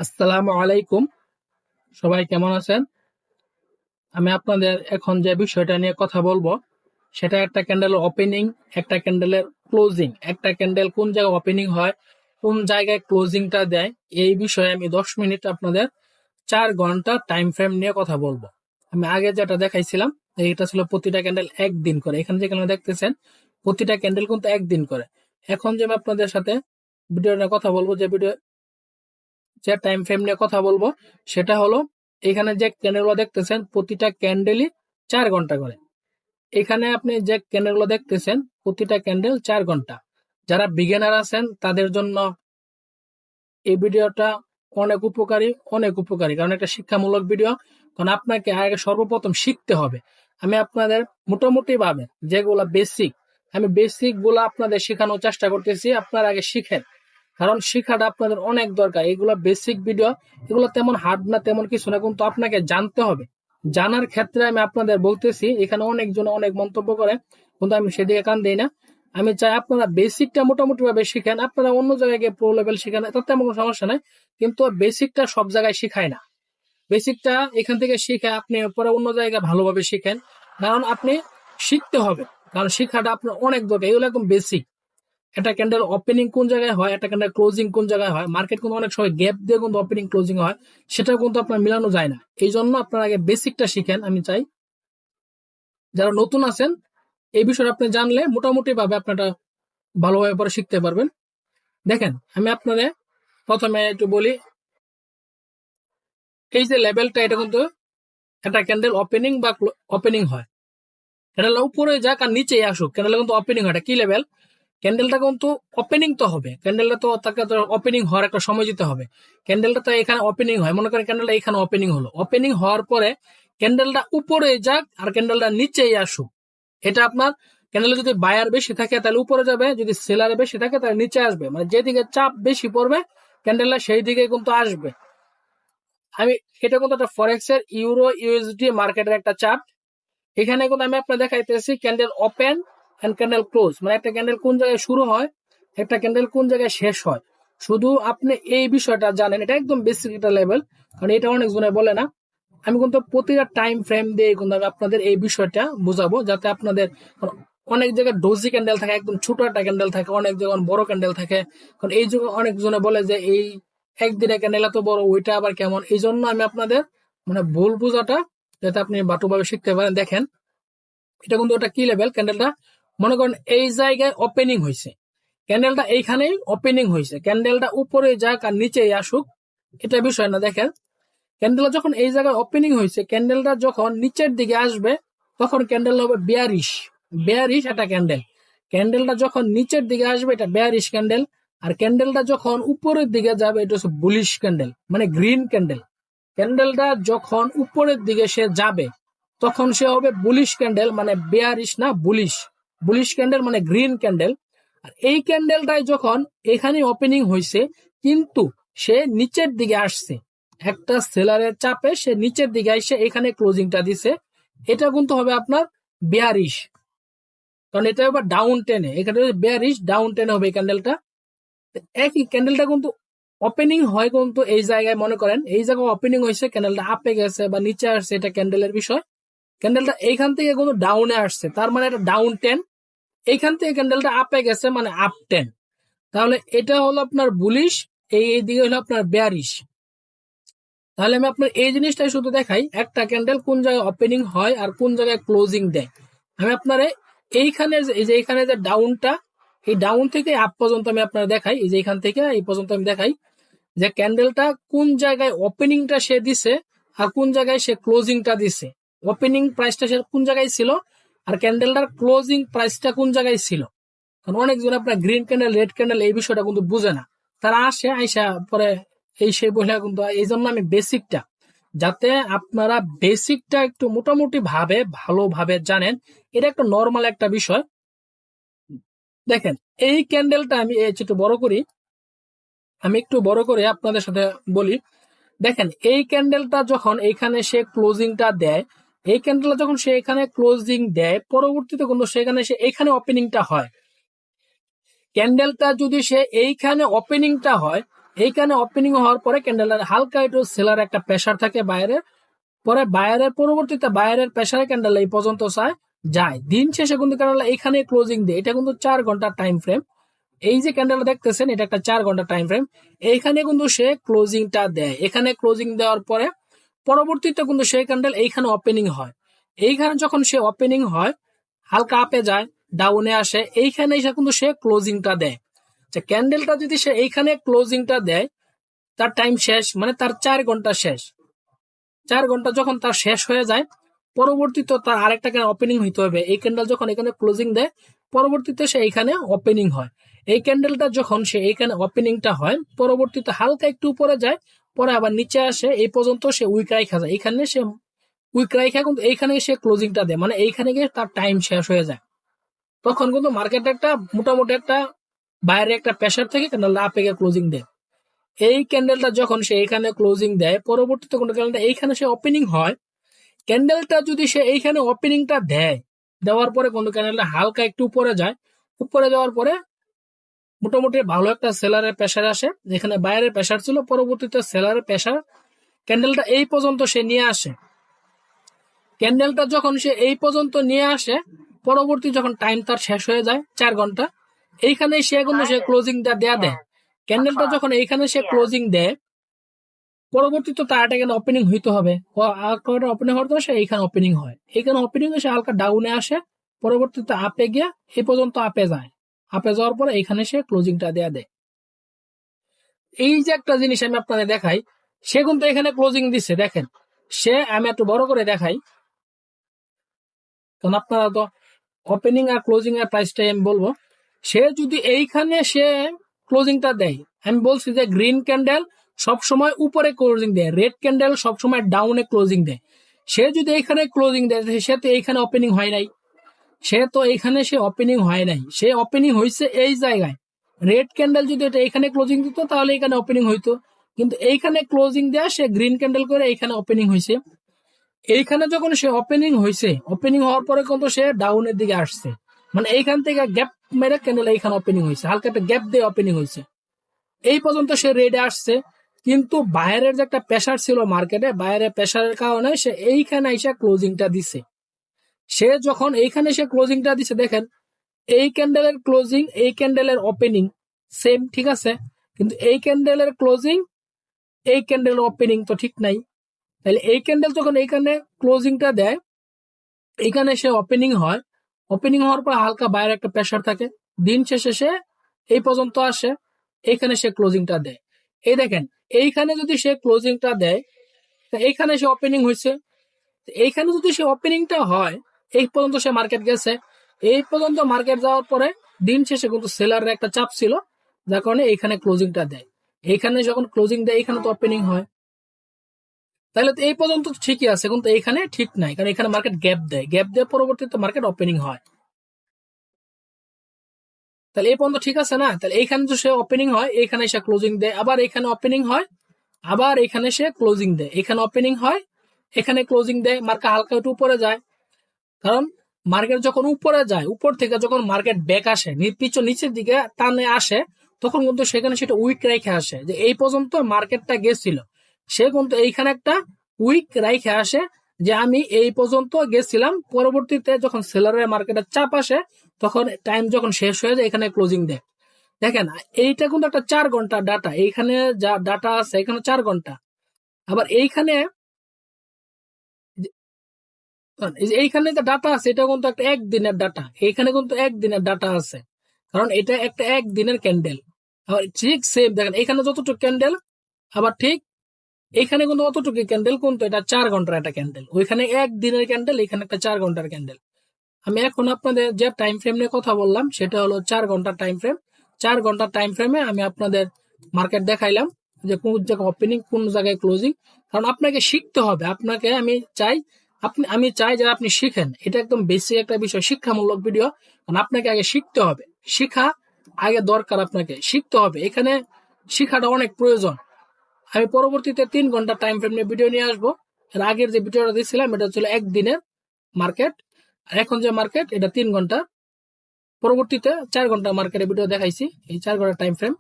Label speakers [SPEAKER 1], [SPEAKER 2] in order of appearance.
[SPEAKER 1] আসসালামু আলাইকুম। সবাই কেমন আছেন? আমি আপনাদের এখন যে বিষয়টা নিয়ে কথা বলবো সেটা একটা ক্যান্ডেলের ওপেনিং, একটা ক্যান্ডেলের ক্লোজিং, একটা ক্যান্ডেল কোন জায়গায় ওপেনিং হয়, কোন জায়গায় ক্লোজিংটা দেয়। এই বিষয়ে আমি 10 মিনিট আপনাদের 4 ঘন্টা টাইম ফ্রেম নিয়ে কথা বলবো। আমি আগে যেটা দেখাইছিলাম এইটা ছিল প্রতিটা ক্যান্ডেল একদিন করে। এখানে যেখানে দেখতেছেন প্রতিটা ক্যান্ডেল কিন্তু একদিন করে। এখন যে আমি আপনাদের সাথে ভিডিও নিয়ে কথা বলবো, যে টাইম ফ্রেম নিয়ে কথা বলবো সেটা হলো, এখানে যে ক্যান্ডেলগুলো দেখতেছেন প্রতিটা ক্যান্ডেলই 4 ঘন্টা করে। এখানে আপনি যে ক্যান্ডেলগুলো দেখতেছেন প্রতিটা ক্যান্ডেল 4 ঘন্টা। যারা বিগিনার আছেন তাদের জন্য এই ভিডিওটা অনেক উপকারী, কারণ একটা শিক্ষামূলক ভিডিও। কারণ আপনাকে আগে সর্বপ্রথম শিখতে হবে। আমি আপনাদের মোটামুটি ভাবে যেগুলা বেসিক, আমি বেসিক গুলা আপনাদের শেখানোর চেষ্টা করতেছি। আপনারা আগে শিখেন, কারণ শিখাটা আপনাদের অনেক দরকার। এগুলো বেসিক ভিডিও, এগুলো তেমন হার্ড না, তেমন কিছু না, কিন্তু আপনাকে জানতে হবে। জানার ক্ষেত্রে আমি আপনাদের বলতেছি, এখানে অনেকজন অনেক মন্তব্য করে, কিন্তু আমি সেদিকে কান দিই না। আমি চাই আপনারা বেসিকটা মোটামুটি ভাবে শিখেন। আপনারা অন্য জায়গায় গিয়ে প্রো লেভেল শিখেন, তাতে তেমন কোনো সমস্যা নাই, কিন্তু বেসিকটা সব জায়গায় শিখায় না। বেসিকটা এখান থেকে শিখে আপনি পরে অন্য জায়গায় ভালোভাবে শিখেন, কারণ আপনি শিখতে হবে। কারণ শিক্ষাটা আপনার অনেক দরকার। এগুলো একদম বেসিক। একটা ক্যান্ডেল ওপেনিং কোন জায়গায় হয়, একটা ক্যান্ডেল ক্লোজিং কোন জায়গায় হয়, মার্কেট কিন্তু অনেক সময় গ্যাপ দিয়ে কিন্তু ওপেনিং ক্লোজিং হয়, সেটাও কিন্তু আপনার মিলানো যায় না। এই জন্য আপনার আগে বেসিকটা শিখেন। আমি চাই যারা নতুন আছেন এই বিষয়টা আপনি জানলে মোটামুটি ভাবে আপনারা ভালোভাবে পরে শিখতে পারবেন। দেখেন, আমি আপনাদের প্রথমে একটু বলি, এই যে লেভেলটা, এটা কিন্তু একটা ক্যান্ডেল ওপেনিং বা ওপেনিং হয়। ক্যান্ডেল উপরে যাক আর নিচে আসুক, ক্যান্ডেল কিন্তু ওপেনিং হয়। এটা কি লেভেল? ক্যান্ডেলটা কিন্তু ওপেনিং তো হবে, ক্যান্ডেলটা তো তাকে তো ওপেনিং হওয়ার একটা সময় দিতে হবে। ক্যান্ডেলটা তো এখানে ওপেনিং হয়, মনে করেন ক্যান্ডেলটা এখানে ওপেনিং হলো, ওপেনিং হওয়ার পরে ক্যান্ডেলটা উপরে যাক আর ক্যান্ডেলটা নিচেই আসুক, এটা আপনার ক্যান্ডেলে যদি বায়ার বেশি থাকে তাহলে উপরে যাবে, যদি সেলারে বেশি থাকে তাহলে নিচে আসবে। মানে যেদিকে চাপ বেশি পড়বে ক্যান্ডেলটা সেই দিকে কিন্তু আসবে। আমি এটা কিন্তু একটা ফরেক্স এর ইউরো ইউএসডি মার্কেটের একটা চার্ট। এখানে কিন্তু আমি আপনার দেখাইতেছি candle open and candle close, মানে একটা ক্যান্ডেল কোন জায়গায় শুরু হয়, একটা ক্যান্ডেল কোন জায়গায় শেষ হয়। শুধু আপনি এই বিষয়টা জানেন, এটা একদম বেসিক একটা লেভেল, কারণ এটা অনেক জনে বলে না। আমি কিন্তু প্রতিটা টাইম ফ্রেম দিয়ে কিন্তু আমি আপনাদের এই বিষয়টা বুঝাবো, যাতে আপনাদের অনেক জায়গায় ডোজি ক্যান্ডেল থাকে, একদম ছোট একটা ক্যান্ডেল থাকে, অনেক জায়গায় বড় ক্যান্ডেল থাকে। কারণ এই যুগে অনেক জনে বলে যে এই একদিনে ক্যান্ডেল এত বড়, ওইটা আবার কেমন। এই জন্য আমি আপনাদের মানে ভুল বুঝাটা যাতে আপনি বাটুভাবে শিখতে পারেন। দেখেন, এটা কিন্তু ওটা কি লেভেল, ক্যান্ডেলটা মনে করেন এই জায়গায় ওপেনিং হয়েছে, ক্যান্ডেলটা এইখানেই ওপেনিং হয়েছে, ক্যান্ডেলটা উপরে যাক আর নিচে আসুক এটা বিষয় না। দেখেন, ক্যান্ডেল যখন এই জায়গায় ওপেনিং হয়েছে, ক্যান্ডেলটা যখন নিচের দিকে আসবে তখন ক্যান্ডেল হবে বেয়ারিশ। বেয়ারিশ একটা ক্যান্ডেল। ক্যান্ডেলটা যখন নিচের দিকে আসবে এটা বেয়ারিশ ক্যান্ডেল। আর ক্যান্ডেলটা যখন উপরের দিকে যাবে এটা হচ্ছে বুলিশ ক্যান্ডেল, মানে গ্রিন ক্যান্ডেল। ক্যান্ডেলটা যখন উপরের দিকে সে যাবে তখন সে হবে বুলিশ ক্যান্ডেল, মানে বেয়ারিশ না, বুলিশ। বুলিশ ক্যান্ডেল মানে গ্রিন ক্যান্ডেল। আর এই ক্যান্ডেলটাই যখন এখানে ওপেনিং হয়েছে কিন্তু সে নিচের দিকে আসছে, একটা সেলারের চাপে সে নিচের দিকে এসে এখানে ক্লোজিংটা দিছে, এটা কিন্তু হবে আপনার বেয়ারিশ। কারণ এটা হবে ডাউন টেনে, এখানে বেয়ারিশ ডাউন টেনে হবে এই ক্যান্ডেলটা। একই ক্যান্ডেলটা কিন্তু ওপেনিং হয় কিন্তু এই জায়গায়, মনে করেন এই জায়গায় ওপেনিং হয়েছে, ক্যান্ডেলটা আপে গেছে বা নিচে আসছে, এটা ক্যান্ডেলের বিষয়। ক্যান্ডেলটা এইখান থেকে কিন্তু ডাউনে আসছে, তার মানে এটা ডাউন টেন। এইখান থেকে ক্যান্ডেলটা আপে গেছে, মানে আপ টেন। তাহলে এটা হলো আপনার বুলিশ, এই দিকে হলো আপনার বেয়ারিশ। তাহলে আমি আপনার এই জিনিসটাই শুধু দেখাই, একটা ক্যান্ডেল কোন জায়গায় ওপেনিং হয় আর কোন জায়গায় ক্লোজিং দেয়। আমি আপনারে এইখানে এই যে এইখানে যে ডাউনটা, এই ডাউন থেকে আপ পর্যন্ত আমি আপনার দেখাই, এই যে এইখান থেকে এই পর্যন্ত আমি দেখাই যে ক্যান্ডেলটা কোন জায়গায় ওপেনিংটা সে দিছে আর কোন জায়গায় সে ক্লোজিংটা দিছে। ওপেনিং প্রাইসটা সে কোন জায়গায় ছিল আর ক্যান্ডেলটার ক্লোজিং প্রাইসটা কোন জায়গায় ছিল। কারণ অনেকজন আপনার গ্রিন ক্যান্ডেল রেড ক্যান্ডেল এই বিষয়টা কিন্তু বুঝে না, তারা আসে আইসা পরে এই সেই বলে কিন্তু। এই জন্য আমি বেসিকটা, যাতে আপনারা বেসিকটা একটু মোটামুটি ভাবে ভালোভাবে জানেন, এটা একটা নর্মাল একটা বিষয়। দেখেন, এই ক্যান্ডেলটা আমি একটু বড় করি, আমি একটু বড় করে আপনাদের সাথে বলি। দেখেন, এই ক্যান্ডেলটা যখন এইখানে সে ক্লোজিংটা দেয়, এই ক্যান্ডেলটা যখন সে এখানে ক্লোজিং দেয়, পরবর্তীতে কিন্তু সেখানে সে এখানে ওপেনিংটা হয়। ক্যান্ডেলটা যদি সে এইখানে ওপেনিংটা হয় এইখানে ওপেনিং হওয়ার পরে ক্যান্ডেলের হালকা একটু সেলার একটা প্রেসার থাকে বাইরের, পরে বাইরের পরবর্তীতে বাইরের প্রেসারে ক্যান্ডেল এই পর্যন্ত যায়, দিন শেষে কিন্তু ক্যান্ডেল এইখানে ক্লোজিং দেয়। এটা কিন্তু 4 ঘন্টার টাইম ফ্রেম। এই যে ক্যান্ডেলটা দেখতেছেন এটা একটা 4 ঘন্টার টাইম ফ্রেম। এইখানে কিন্তু সে ক্লোজিংটা দেয়। এখানে ক্লোজিং দেওয়ার পরে পরবর্তীতে কিন্তু সেই ক্যান্ডেল এইখানে ওপেনিং হয়। এইখানে যখন সে ওপেনিং হয় হালকা আপে যায়, ডাউনে আসে, এইখানে এসে কিন্তু সে ক্লোজিংটা দেয়। ক্যান্ডেলটা যদি সে এইখানে ক্লোজিংটা দেয় তার টাইম শেষ, মানে তার 4 ঘন্টা শেষ। 4 ঘন্টা যখন তার শেষ হয়ে যায় পরবর্তীতে তার আরেকটা ক্যান্ডেল ওপেনিং হইতে হবে। এই ক্যান্ডেল যখন এখানে ক্লোজিং দেয় পরবর্তীতে সে এইখানে ওপেনিং হয়। এই ক্যান্ডেলটা যখন সে এইখানে ওপেনিংটা হয় পরবর্তীতে হালকা একটু উপরে যায়, পরে আবার নিচে আসে, এই পর্যন্ত সে উইক রাইখা যায়। এখানে সে উইক রাইখা কিন্তু এইখানে সে ক্লোজিংটা দেয়, মানে এইখানে গিয়ে তার টাইম শেষ হয়ে যায়। তখন কিন্তু মার্কেট একটা মোটামুটি একটা বাইরে একটা প্রেসার থেকে ক্যান্ডেলটা আপে গিয়ে ক্লোজিং দেয়। এই ক্যান্ডেলটা যখন সে এইখানে ক্লোজিং দেয় পরবর্তীতে কোনো ক্যান্ডেলটা এইখানে সে ওপেনিং হয়, ক্যান্ডেলটা যদি সে এইখানে ওপেনিংটা দেয়, দেওয়ার পরে কোনো ক্যান্ডেলটা হালকা একটু উপরে যায়, উপরে যাওয়ার পরে মোটামুটি ভালো একটা সেলারের প্রেসার আসে। যেখানে বাইরের প্রেসার ছিল পরবর্তীতে সেলারের প্রেসার ক্যান্ডেলটা এই পর্যন্ত সে নিয়ে আসে। ক্যান্ডেলটা যখন সে এই পর্যন্ত নিয়ে আসে পরবর্তী যখন টাইম তার শেষ হয়ে যায় 4 ঘন্টা, এইখানে সে কিন্তু সে ক্লোজিংটা দেয়। ক্যান্ডেলটা যখন এইখানে সে ক্লোজিং দেয় পরবর্তীতে তার এখানে ওপেনিং হইতে হবে, ওপেনিং হওয়ার সে এইখানে ওপেনিং হয়। এইখানে ওপেনিং এসে হালকা ডাউনে আসে, পরবর্তীতে আপে গিয়ে এই পর্যন্ত আপে যায়। আপে যাওয়ার পরে এইখানে সে ক্লোজিংটা দেয়। এই যে একটা জিনিস আমি আপনাদের দেখাই, সে কিন্তু এখানে ক্লোজিং দিচ্ছে দেখেন। সে আমি একটু বড় করে দেখাই কারণ আপনারা তো ওপেনিং আর ক্লোজিং এর প্রাইসটাই আমি বলবো। সে যদি এইখানে সে ক্লোজিংটা দেয়, আমি বলছি যে গ্রিন ক্যান্ডেল সবসময় উপরে ক্লোজিং দেয়, রেড ক্যান্ডেল সবসময় ডাউনে ক্লোজিং দেয়। সে যদি এইখানে ক্লোজিং দেয় সে তো এইখানে ওপেনিং হয় নাই, সে ওপেনিং হয় নাই, সে ওপেনিং হয়েছে এই জায়গায়। রেড ক্যান্ডেল যদি এটা এখানে ক্লোজিং দিত তাহলে এখানে ওপেনিং হইতো, কিন্তু এইখানে ক্লোজিং দেয়া সে গ্রিন ক্যান্ডেল করে এইখানে ওপেনিং হয়েছে। এইখানে যখন সে ওপেনিং হয়েছে, ওপেনিং হওয়ার পরে কিন্তু সে ডাউনের দিকে আসছে, মানে এইখান থেকে গ্যাপ মেরে ক্যান্ডেল এইখানে ওপেনিং হয়েছে, হালকা একটা গ্যাপ দিয়ে ওপেনিং হয়েছে। এই পর্যন্ত সে রেডে আসছে, কিন্তু বাইরের যে একটা প্রেসার ছিল মার্কেটে, বাইরের প্রেসারের কারণে সে এইখানে এসে ক্লোজিংটা দিছে। সে যখন এইখানে সে ক্লোজিংটা দিছে দেখেন, এই ক্যান্ডেলের ক্লোজিং এই ক্যান্ডেলের ওপেনিং সেম, ঠিক আছে, কিন্তু এই ক্যান্ডেলের ক্লোজিং এই ক্যান্ডেলের ওপেনিং তো ঠিক নাই। তাহলে এই ক্যান্ডেল যখন এইখানে ক্লোজিংটা দেয় এইখানে সে ওপেনিং হয়, ওপেনিং হওয়ার পর হালকা বাইরে একটা প্রেসার থাকে, দিন শেষে সে এই পর্যন্ত আসে, এইখানে সে ক্লোজিংটা দেয়। এই দেখেন এইখানে যদি সে ক্লোজিংটা দেয় এইখানে সে ওপেনিং হয়েছে, এইখানে যদি সে ওপেনিংটা হয় এই পর্যন্ত সে মার্কেট গেছে। এই পর্যন্ত মার্কেট যাওয়ার পরে দিন শেষে কিন্তু সেলারের একটা চাপ ছিল, যার কারণে এইখানে ক্লোজিংটা দেয়। এইখানে যখন ক্লোজিং দেয় এখানে তো ওপেনিং হয়, তাহলে তো এই পর্যন্ত ঠিকই আছে, কিন্তু এইখানে ঠিক নাই, কারণ এখানে মার্কেট গ্যাপ দেয়, গ্যাপ দিয়ে পরবর্তীতে মার্কেট ওপেনিং হয়। তাহলে এই পর্যন্ত ঠিক আছে না? তাহলে এইখানে তো সে ওপেনিং হয়, এইখানে সে ক্লোজিং দেয়, আবার এখানে ওপেনিং হয়, আবার এখানে সে ক্লোজিং দেয়, এখানে ওপেনিং হয়, এখানে ক্লোজিং দেয়, মার্কেট হালকা একটু উপরে যায়। কারণ মার্কেট যখন উপরে যায়, উপর থেকে যখন মার্কেট ব্যাক আসে নিচের দিকে টানে আসে, তখন কিন্তু সেখানে সেটা উইক রেখে আসে, যে এই পর্যন্ত মার্কেটটা গেছিল, সে কিন্তু এইখানে একটা উইক রেখে আসে যে আমি এই পর্যন্ত গেছিলাম। পরবর্তীতে যখন সেলারের মার্কেটের চাপ আসে তখন টাইম যখন শেষ হয়ে যায় এখানে ক্লোজিং দেয়। দেখেন এইটা কিন্তু একটা 4 ঘন্টা ডাটা, এইখানে যা ডাটা আছে এখানে 4 ঘন্টা, আবার এইখানে এইখানে যে ডাটা আছে এটা কিন্তু একটা একদিনের ডাটা, এইখানে কিন্তু একদিনের ডাটা আছে, কারণ এটা একটা একদিনের ক্যান্ডেল। আবার ঠিক সেম দেখেন এখানে যতটুকু ক্যান্ডেল, আবার ঠিক এখানে কিন্তু অতটুকু ক্যান্ডেল, কিন্তু এটা 4 ঘন্টার একটা ক্যান্ডেল, ওইখানে একদিনের ক্যান্ডেল, এখানে একটা 4 ঘন্টার ক্যান্ডেল। আমি এখন আপনাদের যে টাইম ফ্রেম নিয়ে কথা বললাম সেটা হলো 4 ঘন্টার টাইম ফ্রেম। 4 ঘন্টার টাইম ফ্রেমে আমি আপনাদের মার্কেট দেখাইলাম যে কোন জায়গায় ওপেনিং কোন জায়গায় ক্লোজিং। কারণ আপনাকে শিখতে হবে, আপনাকে আমি চাই যে আপনি শিখেন, এটা একদম বেসিক একটা বিষয়, শিক্ষামূলক ভিডিও। কারণ আপনাকে আগে শিখতে হবে, শিখা আগে দরকার, আপনাকে শিখতে হবে, এখানে শিখাটা অনেক প্রয়োজন। আমি পরবর্তীতে 3 ঘন্টা টাইম ফ্রেম নিয়ে ভিডিও নিয়ে আসবো। এর আগের যে ভিডিওটা দিয়েছিলাম এটা ছিল একদিনের মার্কেট, আর এখন যে মার্কেট এটা 3 ঘন্টা, পরবর্তীতে 4 ঘন্টা মার্কেটের ভিডিও দেখাইছি, এই 4 ঘন্টা টাইম ফ্রেম।